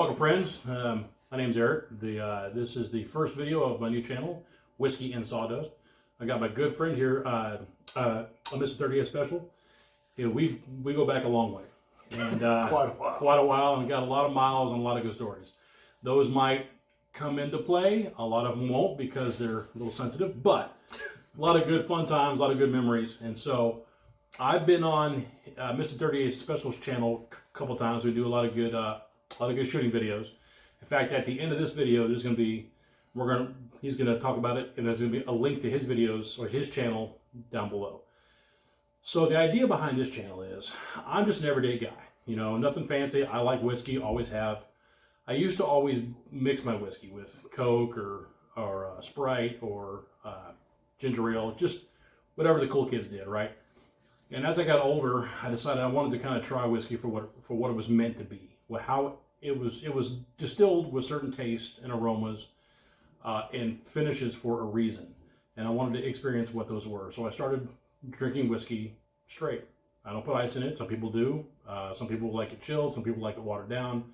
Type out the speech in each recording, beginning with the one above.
Welcome, friends. My name's Eric. This is the first video of my new channel, Whiskey and Sawdust. I got my good friend here, Mr. 30th Special. You know, we go back a long way, and quite a while, and got a lot of miles and a lot of good stories. Those might come into play. A lot of them won't because they're a little sensitive, but a lot of good fun times, a lot of good memories. And so I've been on Mr. 30th Special's channel a couple times. We do a lot of good shooting videos. In fact, at the end of this video, there's going to be, he's going to talk about it, and there's going to be a link to his videos or his channel down below. So the idea behind this channel is, I'm just an everyday guy. You know, nothing fancy. I like whiskey, always have. I used to always mix my whiskey with Coke or Sprite or ginger ale, just whatever the cool kids did, right? And as I got older, I decided I wanted to kind of try whiskey for what it was meant to be. How it was distilled with certain tastes and aromas and finishes for a reason, and I wanted to experience what those were. So I started drinking whiskey straight. I don't put ice in it. Some people do. Some people like it chilled. Some people like it watered down.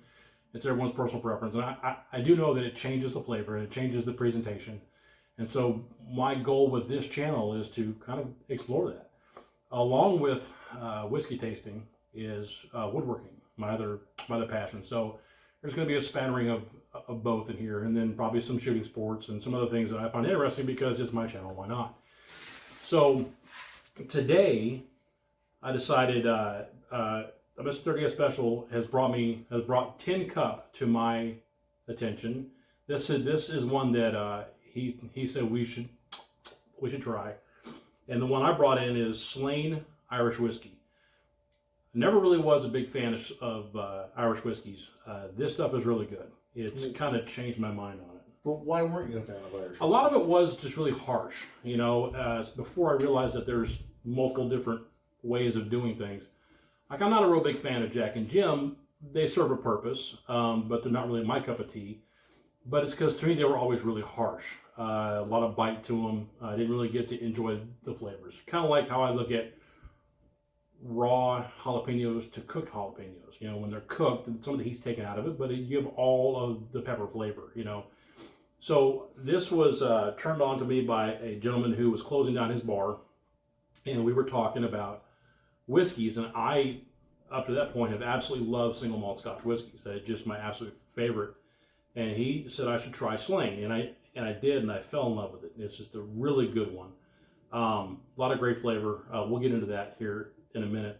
It's everyone's personal preference, and I do know that it changes the flavor and it changes the presentation. And so my goal with this channel is to kind of explore that, along with whiskey tasting is woodworking. My other passion. So there's going to be a spattering of both in here, and then probably some shooting sports and some other things that I find interesting because it's my channel. Why not? So today I decided Mr. 30th Special has brought Tin Cup to my attention. This is one that he said we should try, and the one I brought in is Slane Irish whiskey. Never really was a big fan of Irish whiskeys. This stuff is really good. It's kind of changed my mind on it. But why weren't you a fan of Irish whiskey? A lot of it was just really harsh. You know, before I realized that there's multiple different ways of doing things. Like, I'm not a real big fan of Jack and Jim. They serve a purpose, but they're not really my cup of tea. But it's because to me they were always really harsh. A lot of bite to them. I didn't really get to enjoy the flavors. Kind of like how I look at raw jalapenos to cooked jalapenos. You know, when they're cooked, and some of the heat's taken out of it, but you give all of the pepper flavor, you know. So this was turned on to me by a gentleman who was closing down his bar, and we were talking about whiskeys, and I, up to that point, have absolutely loved single malt Scotch whiskeys. They're just my absolute favorite. And he said I should try Slane, and I did, and I fell in love with it. It's just a really good one. A lot of great flavor. We'll get into that here in a minute,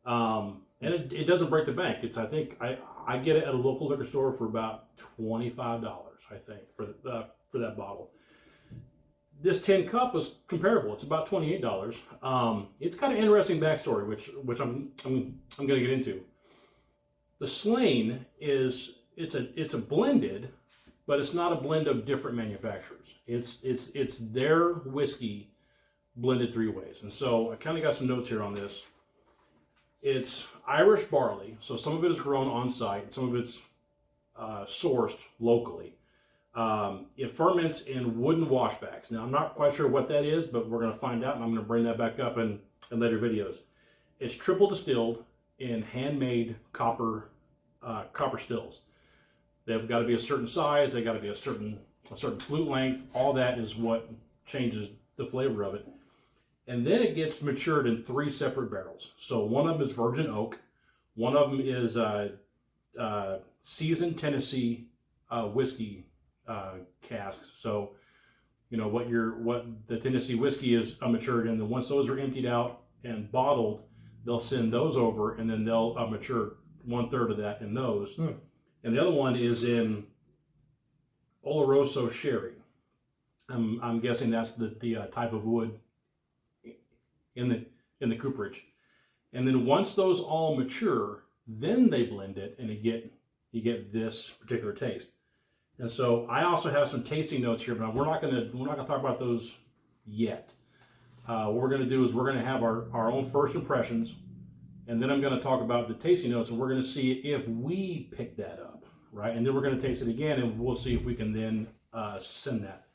and it doesn't break the bank. It's, I think I get it at a local liquor store for about $25, I think, for that bottle. This tin cup was comparable. It's about $28. It's got an interesting backstory, which I'm going to get into. The Slane it's a blended, but it's not a blend of different manufacturers. It's their whiskey blended three ways. And so I kind of got some notes here on this. It's Irish barley, so some of it is grown on site, some of it's sourced locally. It ferments in wooden washbacks. Now, I'm not quite sure what that is, but we're going to find out, and I'm going to bring that back up in later videos. It's triple distilled in handmade copper stills. They've got to be a certain size. They've got to be a certain flute length. All that is what changes the flavor of it. And then it gets matured in three separate barrels. So one of them is virgin oak. One of them is seasoned Tennessee whiskey casks. So, you know, what the Tennessee whiskey is matured in. And once those are emptied out and bottled, they'll send those over, and then they'll mature 1/3 of that in those. And the other one is in Oloroso sherry. I'm guessing that's the type of wood in the cooperage. And then once those all mature, then they blend it, and you get this particular taste. And so I also have some tasting notes here, but we're not gonna talk about those yet. What we're gonna do is we're gonna have our own first impressions, and then I'm gonna talk about the tasting notes, and we're gonna see if we pick that up, right? And then we're gonna taste it again, and we'll see if we can then send that.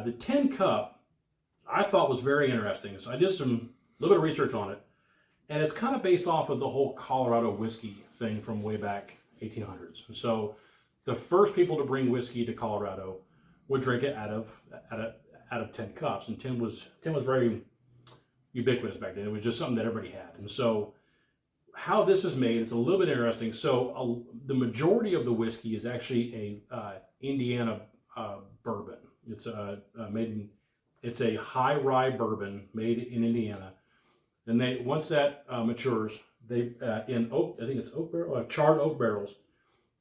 The Tin Cup I thought was very interesting. So I did a little bit of research on it, and it's kind of based off of the whole Colorado whiskey thing from way back 1800s. So the first people to bring whiskey to Colorado would drink it out of tin cups, and tin was very ubiquitous back then. It was just something that everybody had. And so how this is made, it's a little bit interesting. So the majority of the whiskey is actually a Indiana bourbon. It's it's a high rye bourbon made in Indiana. And once that matures, they in oak, I think it's oak barrel, charred oak barrels.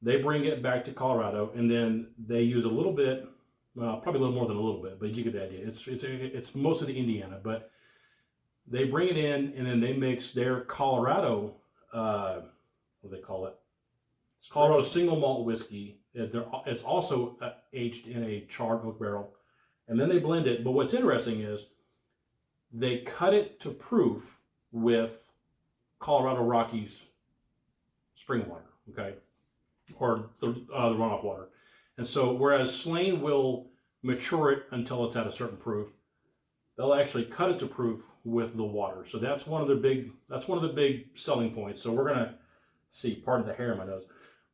They bring it back to Colorado, and then they use a little bit, well, probably a little more than a little bit, but you get the idea. It's mostly Indiana, but they bring it in, and then they mix their Colorado, what do they call it? It's Colorado single malt whiskey. It's also aged in a charred oak barrel, and then they blend it. But what's interesting is they cut it to proof with Colorado Rockies spring water, okay, or the runoff water. And so, whereas Slane will mature it until it's at a certain proof, they'll actually cut it to proof with the water. So that's one of the big selling points. So we're gonna see. Pardon the hair in my nose.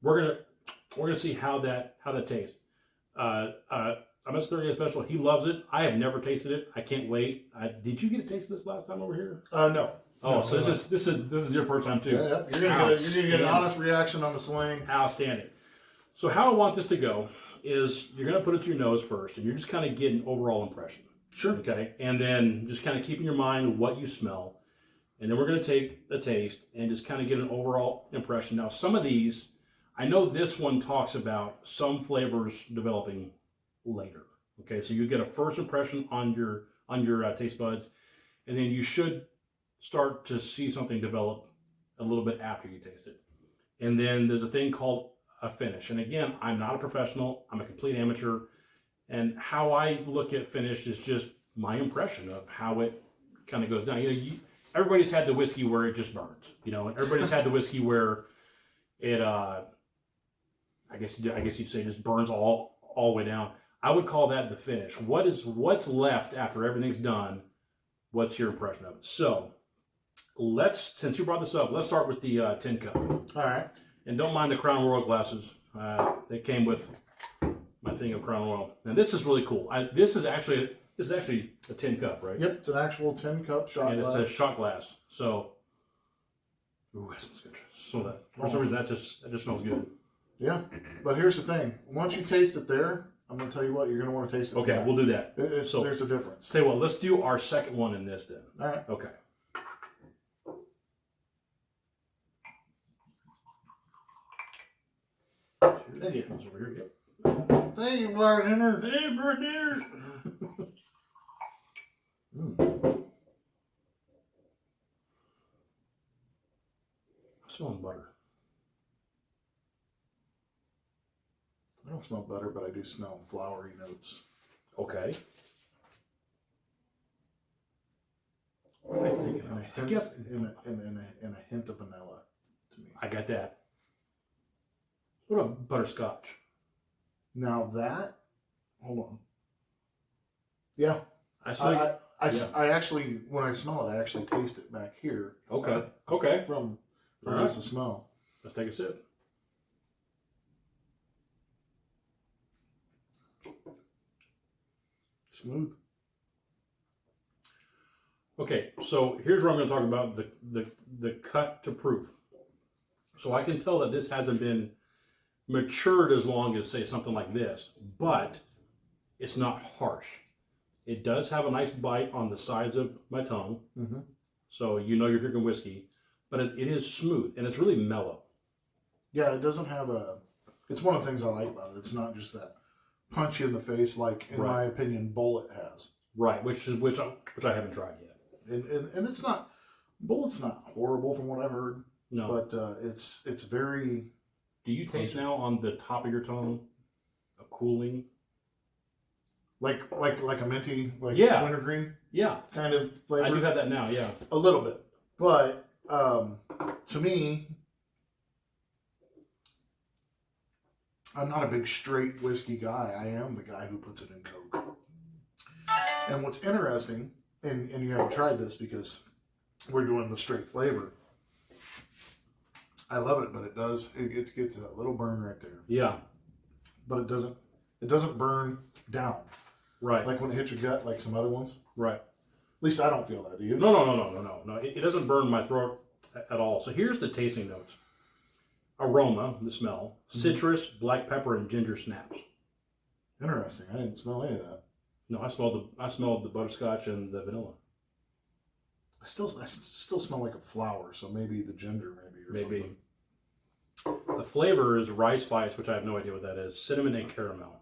We're gonna see how that tastes. I'm a 30 special. He loves it. I have never tasted it. I can't wait. Did you get a taste of this last time over here? No. Oh, no, so no. This is your first time too. Yeah, you're gonna get an honest reaction on the Slane. Outstanding. So how I want this to go is you're gonna put it to your nose first, and you're just kind of getting overall impression. Sure. Okay, and then just kind of keep in your mind what you smell, and then we're gonna take a taste and just kind of get an overall impression. Now, some of these, I know this one talks about some flavors developing later. Okay, so you get a first impression on your taste buds, and then you should start to see something develop a little bit after you taste it. And then there's a thing called a finish. And again, I'm not a professional. I'm a complete amateur. And how I look at finish is just my impression of how it kind of goes down. Everybody's had the whiskey where it just burns. And everybody's had the whiskey where it, I guess you'd say, just burns all the way down. I would call that the finish. What's left after everything's done? What's your impression of it? So since you brought this up, let's start with the tin cup. All right. And don't mind the Crown Royal glasses. They came with my thing of Crown Royal. And this is really cool. This is actually a tin cup, right? Yep, it's an actual tin cup shot and glass. And it's a shot glass. So, ooh, that smells good. So that for some reason that just smells good. Yeah, but here's the thing. Once you taste it there, I'm going to tell you what, you're going to want to taste it. Okay, again. we'll do that. So there's a difference. Tell you what, let's do our second one in this then. All right. Okay. Thank you. Over here. Yep. Thank you, bartender. Hey, bartender. I'm smelling butter. I don't smell butter, but I do smell flowery notes. Okay. What am I thinking of? I guess and a hint of vanilla to me. I got that. What about butterscotch? Now that, hold on. Yeah. I actually, when I smell it, I actually taste it back here. Okay. Okay. From All this the smell. Let's take a sip. Smooth. Okay, so here's where I'm going to talk about the cut to proof. So I can tell that this hasn't been matured as long as, say, something like this, but it's not harsh. It does have a nice bite on the sides of my tongue, so you're drinking whiskey, but it is smooth, and it's really mellow. Yeah, it doesn't have it's one of the things I like about it. It's not just that punch you in the face like, in my opinion, Bullet has. Right, which I haven't tried yet. And it's not, Bullet's not horrible from what I've heard. No. But it's very... Do you taste now on the top of your tongue a cooling? Like a minty, wintergreen kind of flavor? I do have that now, yeah. A little bit. But to me, I'm not a big straight whiskey guy. I am the guy who puts it in Coke. And what's interesting, and you haven't tried this because we're doing the straight flavor, I love it, but it does. It gets that little burn right there. Yeah. But it doesn't. It doesn't burn down. Right. Like when it hits your gut, like some other ones. Right. At least I don't feel that. Do you? No. It doesn't burn my throat at all. So here's the tasting notes: aroma, the smell, citrus, black pepper, and ginger snaps. Interesting. I didn't smell any of that. No, I smelled the butterscotch and the vanilla. I still smell like a flower. So maybe the ginger, maybe. Something. The flavor is rice spice, which I have no idea what that is. Cinnamon and caramel.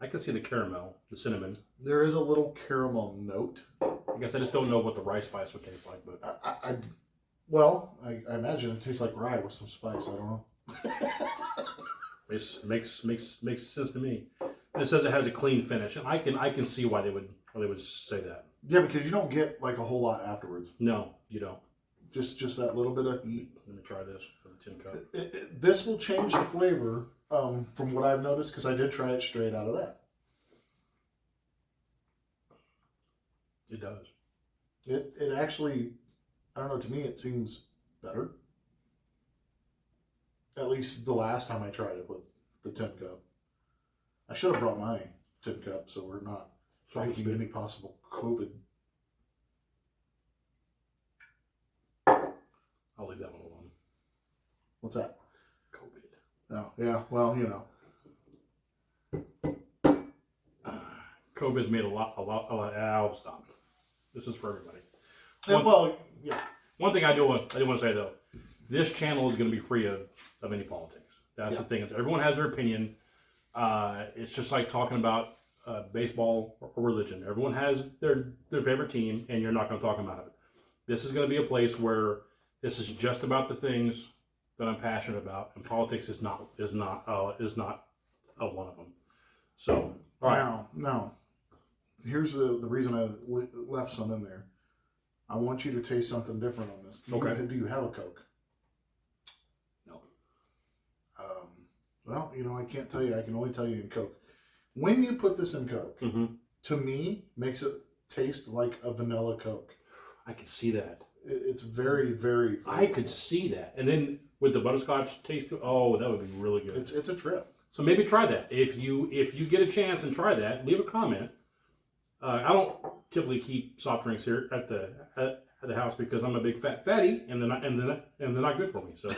I can see the caramel, the cinnamon. There is a little caramel note. I guess I just don't know what the rice spice would taste like. But I imagine it tastes like rye with some spice. I don't know. it makes sense to me. And it says it has a clean finish, and I can see why they would say that. Yeah, because you don't get like a whole lot afterwards. No, you don't. Just that little bit of heat. Let me try this for the tin cup. This will change the flavor from what I've noticed, because I did try it straight out of that. It does. It actually, I don't know, to me it seems better. At least the last time I tried it with the tin cup. I should have brought my tin cup so we're not making any possible COVID. I'll leave that one alone. What's that? COVID. Oh, yeah. Well, you know. COVID's made a lot. I'll stop. This is for everybody. Yeah. One thing I do want to say though, this channel is going to be free of any politics. That's the thing. Is everyone has their opinion. It's just like talking about baseball or religion. Everyone has their favorite team, and you're not going to talk about it. This is going to be a place where this is just about the things that I'm passionate about, and politics is not one of them. So, all right. Now, here's the reason I left some in there. I want you to taste something different on this. Okay. Do you have a Coke? No. Well, you know, I can't tell you. I can only tell you in Coke. When you put this in Coke, to me, makes it taste like a vanilla Coke. I can see that. It's very, very flavorful. I could see that. And then with the butterscotch taste, oh, that would be really good. It's a trip. So maybe try that. If you get a chance and try that, leave a comment. I don't typically keep soft drinks here at the house because I'm a big fat fatty, and they're not good for me. So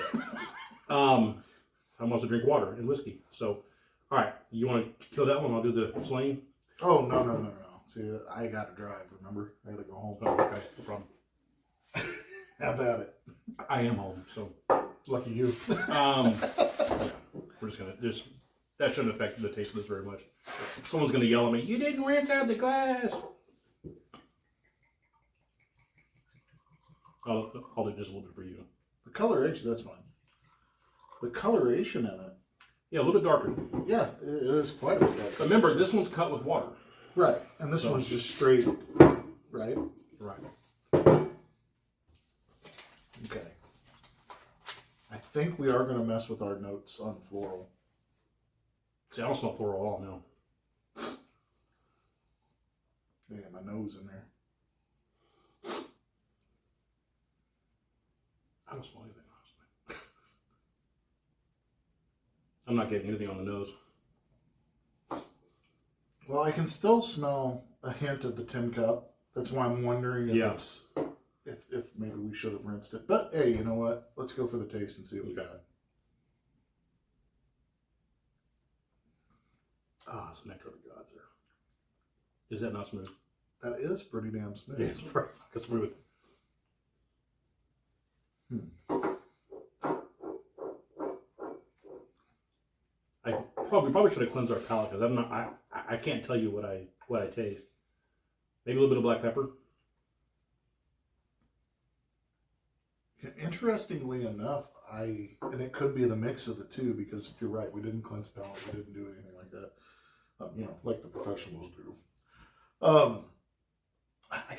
I'm also drink water and whiskey. So all right, you want to kill that one? I'll do the Slane. Oh no. See, I got to drive. Remember, I got to go home. Oh, okay, no problem. How about it? I am home, so lucky you. Yeah, we're just gonna that shouldn't affect the taste of this very much. Someone's gonna yell at me. You didn't rinse out the glass. I'll do just a little bit for you. The coloration, that's fine. The coloration in it. Yeah, a little bit darker. Yeah, it is quite a bit darker. Remember, this one's cut with water. Right, and this one's just straight, right? Right. Okay. I think we are going to mess with our notes on floral. See, I don't smell floral at all now. Yeah, my nose in there. I don't smell anything, honestly. I'm not getting anything on the nose. Well, I can still smell a hint of the tin cup. That's why I'm wondering if if maybe we should have rinsed it. But hey, you know what? Let's go for the taste and see what we got. Ah, it's nectar of the gods there. Is that not smooth? That is pretty damn smooth. Yeah, it's pretty smooth. I probably should have cleansed our palate because I can't tell you what I taste. Maybe a little bit of black pepper. Interestingly enough, and it could be the mix of the two, because you're right, we didn't cleanse palate, we didn't do anything like that. You know, like the professionals do. I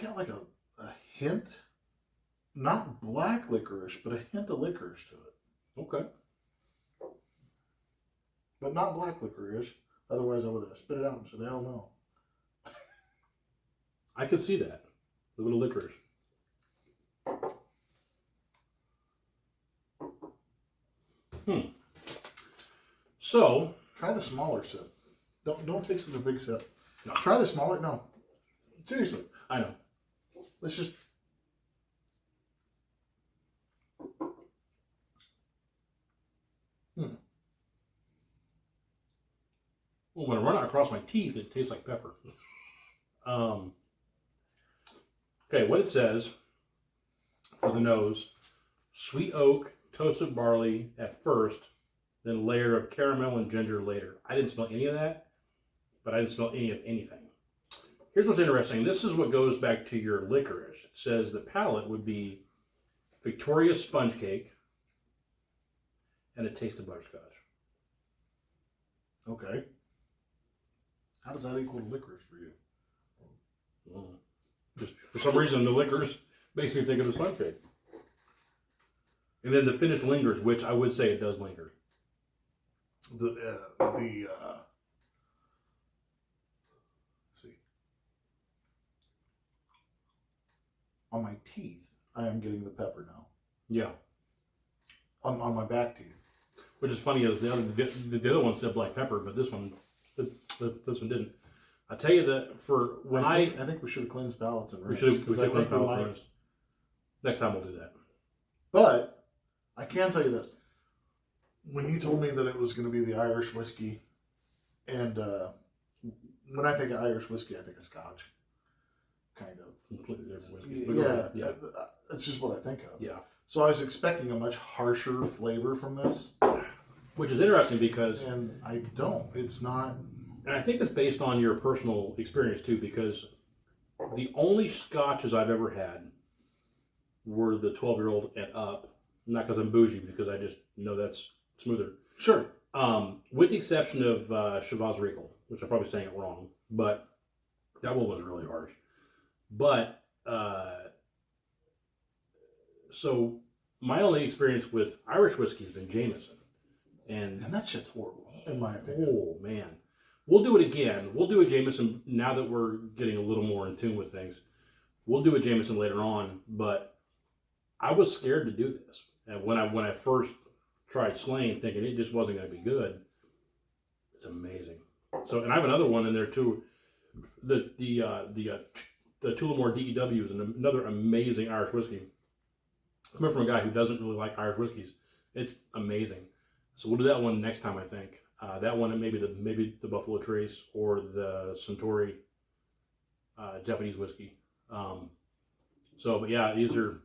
got like a hint, not black licorice, but a hint of licorice to it. Okay. But not black licorice. Otherwise, I would have spit it out and said, hell no. I could see that. A little licorice. So try the smaller sip. Don't take such a big sip. No. Try the smaller. No, seriously. I know. Let's just. Well, when I run it across my teeth, it tastes like pepper. Okay, what it says for the nose: sweet oak, toasted barley at first, then a layer of caramel and ginger later. I didn't smell any of that, but I didn't smell any of anything. Here's what's interesting. This is what goes back to your licorice. It says the palate would be Victoria sponge cake and a taste of butterscotch. Okay. How does that equal licorice for you? Just for some reason, the licorice makes me think of the sponge cake. And then the finish lingers, which I would say it does linger. Let's see. On my teeth, I am getting the pepper now. Yeah. On my back teeth. Which is funny, is the other one said black pepper, but this one didn't. I tell you that for when I think we should have cleansed palates and we rinsed. should Because I cleanse think we palates might. and rinse. Next time we'll do that. But I can tell you this: when you told me that it was going to be the Irish whiskey, and when I think of Irish whiskey, I think of Scotch, kind of. Completely different whiskey. Yeah, that's just what I think of. Yeah. So I was expecting a much harsher flavor from this, Which is interesting because, and I don't. It's not. and I think it's based on your personal experience too, because the only scotches I've ever had were the 12-year-old and up. Not because I'm bougie, because I just know that's smoother. Sure. With the exception of Chivas Regal, which I'm probably saying it wrong, but that one was really harsh. But so my only experience with Irish whiskey has been Jameson, and And that shit's horrible, in my opinion. oh man, we'll do it again. We'll do a Jameson now that we're getting a little more in tune with things. We'll do a Jameson later on, but I was scared to do this. And when I first tried Slane, thinking it just wasn't going to be good, it's amazing. So, and I have another one in there too. The Tullamore DEW is another amazing Irish whiskey. Coming from a guy who doesn't really like Irish whiskeys, it's amazing. So we'll do that one next time, I think. That one and maybe the Buffalo Trace or the Suntory Japanese whiskey. But yeah, these are.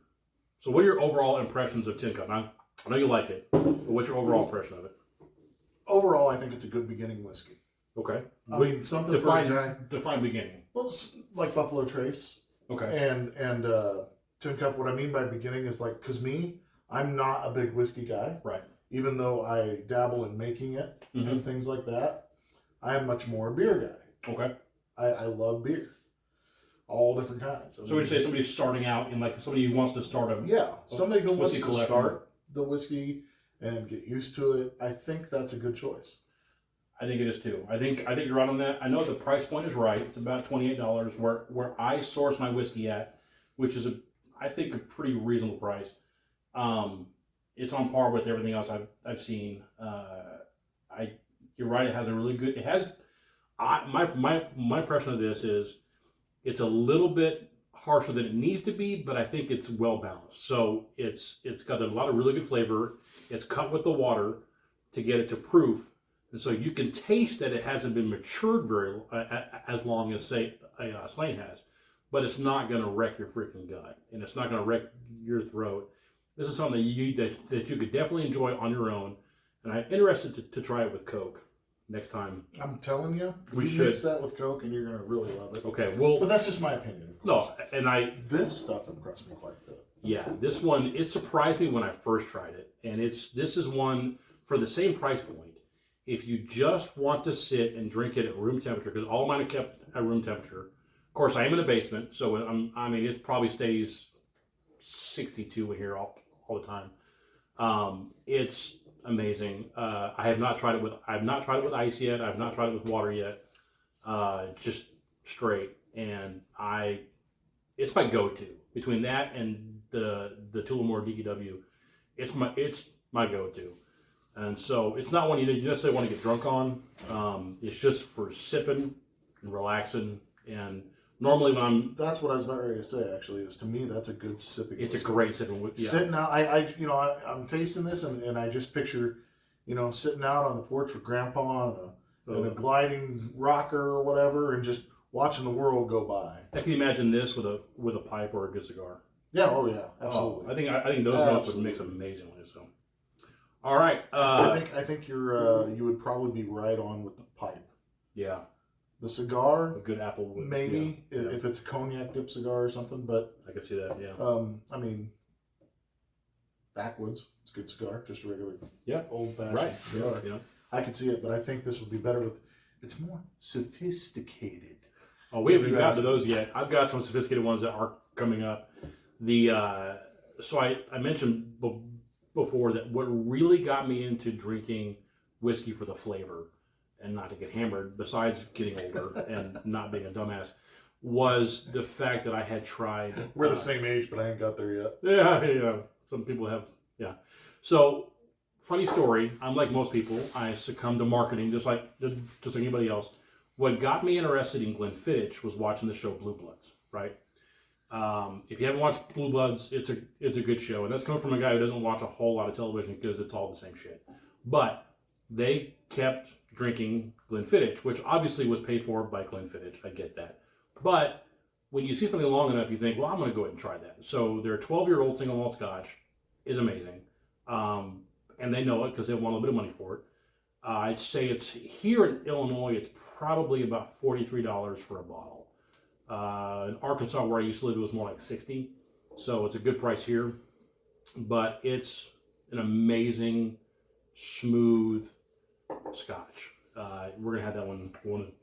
So what are your overall impressions of Tin Cup? I know you like it, but what's your overall impression of it? Overall, I think it's a good beginning whiskey. Okay. I mean, something for a guy. Define beginning. Well, it's like Buffalo Trace. Okay. And Tin Cup. What I mean by beginning is like, because I'm not a big whiskey guy. Right. Even though I dabble in making it and things like that, I am much more a beer guy. Okay. I love beer. All different kinds. So would you say somebody's starting out in like somebody who wants to start somebody who wants whiskey to collection. start the whiskey and get used to it, I think that's a good choice. I think it is too. I think you're right on that. I know the price point is right. It's about $28 where I source my whiskey at, which is I think a pretty reasonable price. It's on par with everything else I've seen. You're right. It has a really good. It has. My impression of this is it's a little bit harsher than it needs to be, but I think it's well balanced. So it's got a lot of really good flavor. It's cut with the water to get it to proof, and so you can taste that it hasn't been matured very as long as say a Slane has, but it's not going to wreck your freaking gut, and it's not going to wreck your throat. This is something that you could definitely enjoy on your own, and I'm interested to try it with Coke next time. I'm telling you, We you should. mix that with Coke and you're going to really love it. Okay, well, But that's just my opinion, of course. no, and This stuff impressed me quite a bit. yeah, this one, it surprised me when I first tried it, and this is one for the same price point. If you just want to sit and drink it at room temperature, because all mine are kept at room temperature. Of course, I am in a basement, so it probably stays 62 in here all the time. It's amazing. I have not tried it with ice yet. I have not tried it with water yet. Just straight, and it's my go-to between that and the Tullamore DEW. It's my go-to. And so it's not one you necessarily want to get drunk on. It's just for sipping and relaxing. And normally when I'm... That's what I was about ready to say, actually, is to me, that's a good sipping. It's a great sipping. Yeah. Sitting out, I'm tasting this and I just picture, sitting out on the porch with Grandpa on a gliding rocker or whatever and just watching the world go by. I can imagine this with a pipe or a good cigar. Yeah, oh yeah, absolutely. I think those notes would mix amazingly. So, all right. I think you would probably be right on with the pipe. Yeah. The cigar, A good apple wood. maybe Yeah. if it's a cognac dip cigar or something. But I can see that. Yeah. I mean, backwoods, it's a good cigar, just a regular, old fashioned Right. cigar. Yeah. I could see it, but I think this would be better with. It's more sophisticated. Oh, we haven't gotten to those yet. I've got some sophisticated ones that are coming up. So I mentioned before that what really got me into drinking whiskey for the flavor and not to get hammered, besides getting older and not being a dumbass, was the fact that I had tried. We're the same age, but I ain't got there yet. Yeah. Some people have. Yeah. So, funny story. I'm like most people. I succumbed to marketing just like anybody else. What got me interested in Glenfiddich was watching the show Blue Bloods. Right. If you haven't watched Blue Bloods, it's a good show, and that's coming from a guy who doesn't watch a whole lot of television because it's all the same shit. But they kept drinking Glenfiddich, which obviously was paid for by Glenfiddich. I get that, but when you see something long enough, you think, well, I'm going to go ahead and try that. So their 12-year-old single malt Scotch is amazing, and they know it because they want a little bit of money for it. I'd say it's here in Illinois, it's probably about $43 for a bottle. In Arkansas, where I used to live, it was more like $60. So it's a good price here. But it's an amazing, smooth Scotch. We're going to have that one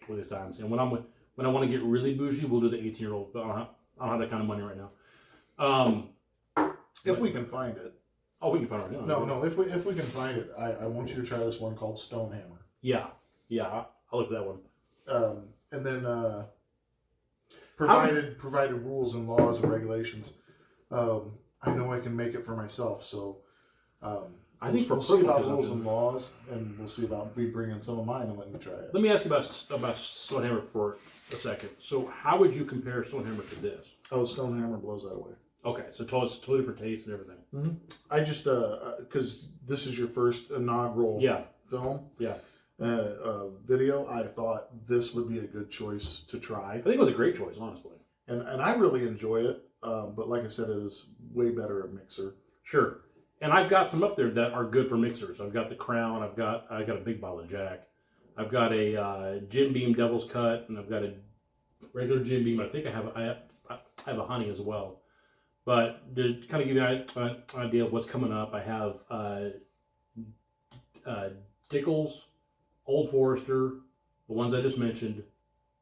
of these times. And when I want to get really bougie, we'll do the 18-year-old. But I don't have that kind of money right now. If we can find it. Oh, we can find it right now. No. If we can find it, I want you to try this one called Stonehammer. Yeah. I'll look for that one. And then... Provided rules and laws and regulations, I know I can make it for myself. So I think we'll see about rules and laws, and we'll see about me bringing some of mine and letting you try it. Let me ask you about Stonehammer for a second. So how would you compare Stonehammer to this? Oh, Stonehammer blows that away. Okay, so it's totally different taste and everything. Mm-hmm. I just because this is your first inaugural film. Yeah. Video, I thought this would be a good choice to try. I think it was a great choice, honestly. And I really enjoy it, but like I said, it is way better a mixer. Sure. And I've got some up there that are good for mixers. I've got the Crown. I got a big bottle of Jack. I've got a Jim Beam Devil's Cut, and I've got a regular Jim Beam. I think I have a honey as well. But to kind of give you an idea of what's coming up, I have Dickel's, Old Forester, the ones I just mentioned,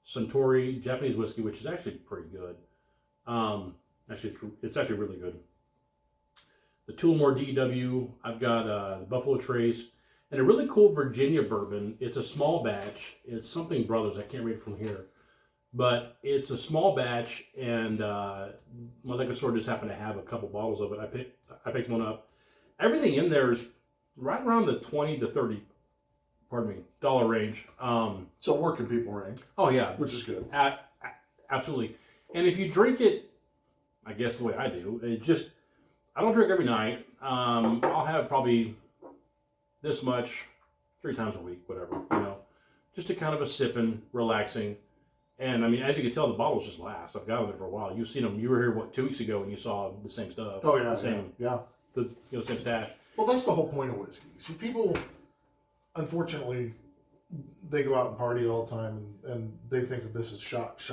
Suntory, Japanese whiskey, which is actually pretty good. It's actually really good. The Tullamore DW, I've got the Buffalo Trace, and a really cool Virginia bourbon. It's a small batch. It's something Brothers. I can't read it from here. But it's a small batch, and my liquor store just happened to have a couple bottles of it. I picked one up. Everything in there is right around the $20 to $30 range. So working people range. Oh yeah, which is good. Absolutely. And if you drink it, I guess the way I do, I don't drink every night. I'll have probably this much 3 times a week, whatever, just to kind of a sipping, relaxing. And I mean, as you can tell, the bottles just last. I've got them there for a while. You've seen them. You were here 2 weeks ago, and you saw the same stuff. Oh yeah, the same stash. Well, that's the whole point of whiskey. See, people, unfortunately, they go out and party all the time, and they think of this as shot. That's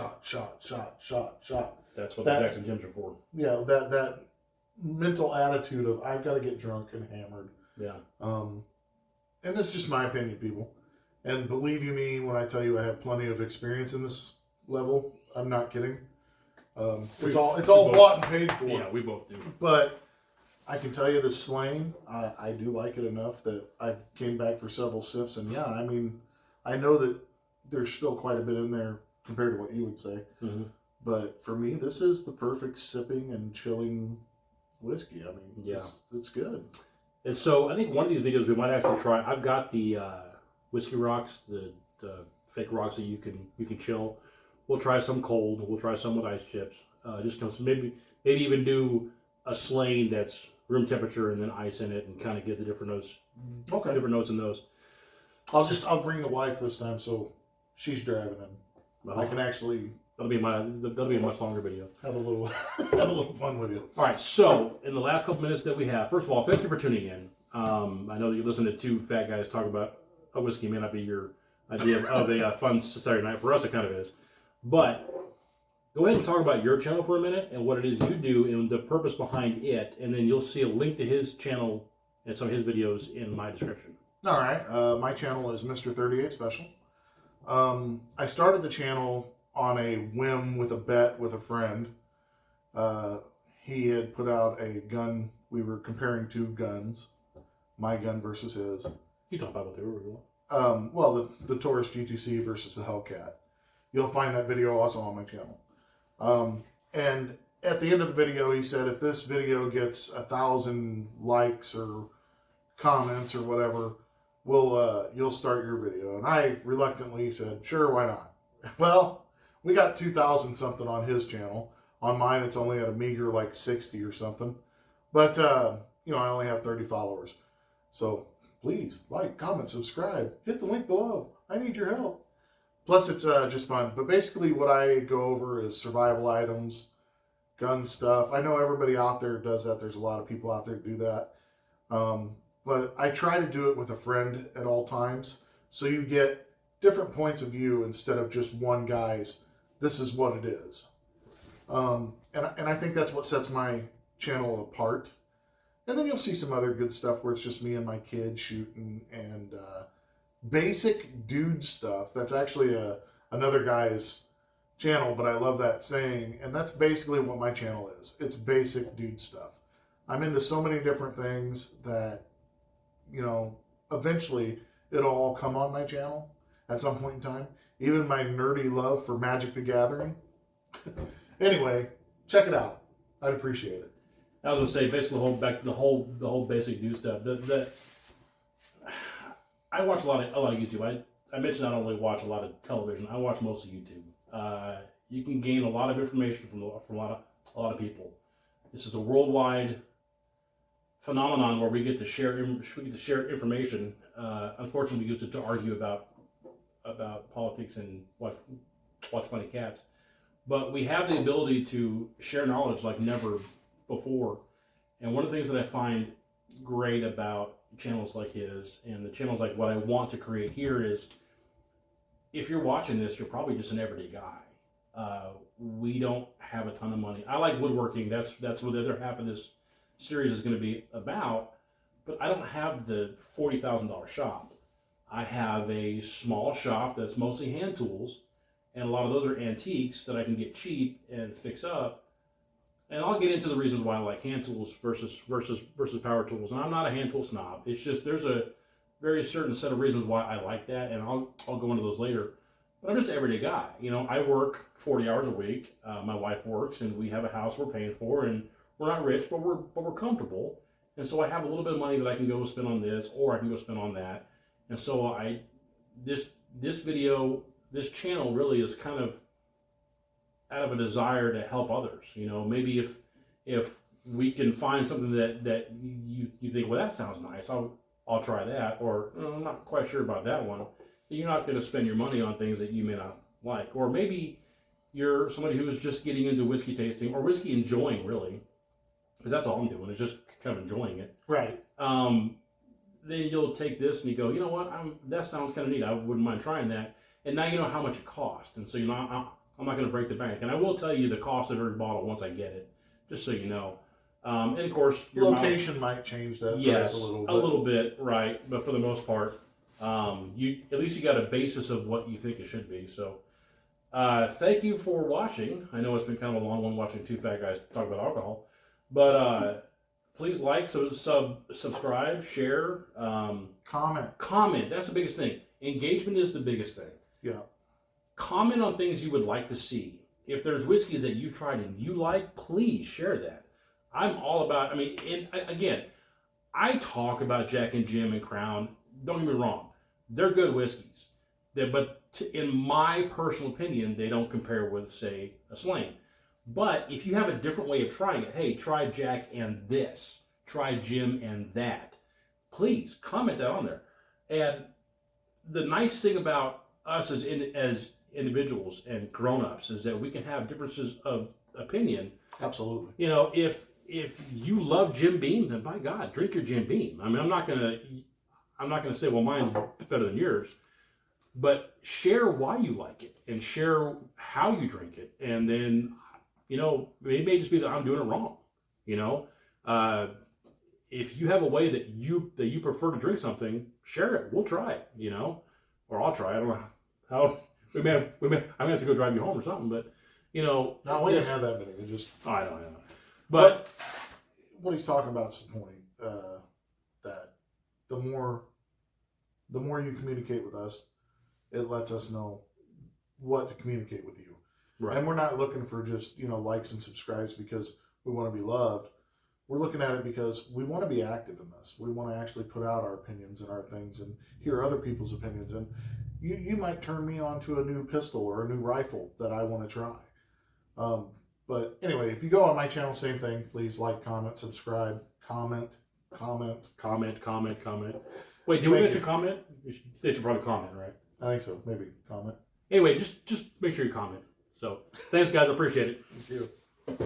what the Jackson Gems are for. Yeah, that mental attitude of I've got to get drunk and hammered. Yeah. And this is just my opinion, people. And believe you me when I tell you I have plenty of experience in this level. I'm not kidding. It's all bought and paid for. Yeah, we both do. But I can tell you the Slane, I do like it enough that I came back for several sips. And yeah, I mean, I know that there's still quite a bit in there compared to what you would say. Mm-hmm. But for me, this is the perfect sipping and chilling whiskey. I mean, yeah, it's good. And so I think one of these videos we might actually try. I've got the whiskey rocks, the fake rocks that you can chill. We'll try some cold. We'll try some with ice chips. Just maybe even do a Slane that's room temperature and then ice in it, and kind of get the different notes. Okay. Different notes in those. I'll bring the wife this time, so she's driving and Well, I can actually that'll be a much longer video. have a little have a little fun with you. All right, so in the last couple minutes that we have, first of all, thank you for tuning in. I know that you listen to two fat guys talk about a whiskey. May not be your idea of a fun Saturday night. For us, it kind of is. But go ahead and talk about your channel for a minute and what it is you do and the purpose behind it, and then you'll see a link to his channel and some of his videos in my description. All right, my channel is Mr. 38 Special. I started the channel on a whim with a bet with a friend. He had put out a gun. We were comparing two guns, my gun versus his. You talk about what they were. Well, the Taurus GTC versus the Hellcat. You'll find that video also on my channel. And at the end of the video, he said, if this video gets 1,000 likes or comments or whatever, you'll start your video. And I reluctantly said, sure, why not? Well, we got 2,000 something on his channel. On mine, it's only at a meager like 60 or something. But, I only have 30 followers. So please like, comment, subscribe, hit the link below. I need your help. Plus, it's just fun. But basically, what I go over is survival items, gun stuff. I know everybody out there does that. There's a lot of people out there who do that. But I try to do it with a friend at all times. So you get different points of view instead of just one guy's, this is what it is. And I think that's what sets my channel apart. And then you'll see some other good stuff where it's just me and my kids shooting and basic dude stuff. That's actually another guy's channel, but I love that saying. And that's basically what my channel is. It's basic dude stuff. I'm into so many different things that, eventually it'll all come on my channel at some point in time. Even my nerdy love for Magic the Gathering. Anyway, check it out. I'd appreciate it. I was gonna say basically the whole basic dude stuff. I watch a lot of YouTube. I mentioned I don't only watch a lot of television. I watch mostly YouTube. You can gain a lot of information from a lot of people. This is a worldwide phenomenon where we get to share information. Unfortunately, we use it to argue about politics and watch funny cats. But we have the ability to share knowledge like never before. And one of the things that I find great about channels like his and the channels like what I want to create here is, if you're watching this, you're probably just an everyday guy. We don't have a ton of money. I like woodworking. That's what the other half of this series is going to be about. But I don't have the $40,000 shop. I have a small shop that's mostly hand tools, and a lot of those are antiques that I can get cheap and fix up. And I'll get into the reasons why I like hand tools versus power tools. And I'm not a hand tool snob. It's just there's a very certain set of reasons why I like that, and I'll go into those later. But I'm just an everyday guy. I work 40 hours a week. My wife works, and we have a house we're paying for, and we're not rich, but we're comfortable. And so I have a little bit of money that I can go spend on this, or I can go spend on that. And so this video, this channel really is kind of out of a desire to help others. Maybe if we can find something that you think, well, that sounds nice, I'll try that, or I'm not quite sure about that one. You're not going to spend your money on things that you may not like. Or maybe you're somebody who's just getting into whiskey tasting or whiskey enjoying, really, because that's all I'm doing is just kind of enjoying it. Right. Then you'll take this and you go, you know what, that sounds kind of neat. I wouldn't mind trying that. And now you know how much it costs. And so I'm not going to break the bank. And I will tell you the cost of every bottle once I get it, just so you know. And of course, your location might change that price a little bit. A little bit, right? But for the most part, at least you got a basis of what you think it should be. So, thank you for watching. I know it's been kind of a long one watching two fat guys talk about alcohol, but please like, subscribe, share, comment. That's the biggest thing. Engagement is the biggest thing. Yeah. Comment on things you would like to see. If there's whiskeys that you've tried and you like, please share that. I'm all about, again, I talk about Jack and Jim and Crown. Don't get me wrong, they're good whiskeys. In my personal opinion, they don't compare with, say, a Slane. But if you have a different way of trying it, hey, try Jack and this, try Jim and that. Please comment that on there. And the nice thing about us as individuals and grown-ups is that we can have differences of opinion. Absolutely. You know, if you love Jim Beam, then by God, drink your Jim Beam. I mean, I'm not gonna say, well, mine's better than yours, but share why you like it and share how you drink it, and then, you know, it may just be that I'm doing it wrong. You know, if you have a way that you prefer to drink something, share it. We'll try it. You know, or I'll try it. I don't know how. I'm gonna have to go drive you home or something, but you know. No, we didn't have that many. We just. I don't know. But what he's talking about is the point that the more you communicate with us, it lets us know what to communicate with you. Right. And we're not looking for just, you know, likes and subscribes because we want to be loved. We're looking at it because we want to be active in this. We want to actually put out our opinions and our things and hear other people's opinions. And you might turn me on to a new pistol or a new rifle that I want to try. But anyway, if you go on my channel, same thing. Please like, comment, subscribe, comment. Wait, did we mention comment? They should probably comment, right? I think so. Maybe comment. Anyway, just make sure you comment. So, thanks, guys. I appreciate it. Thank you.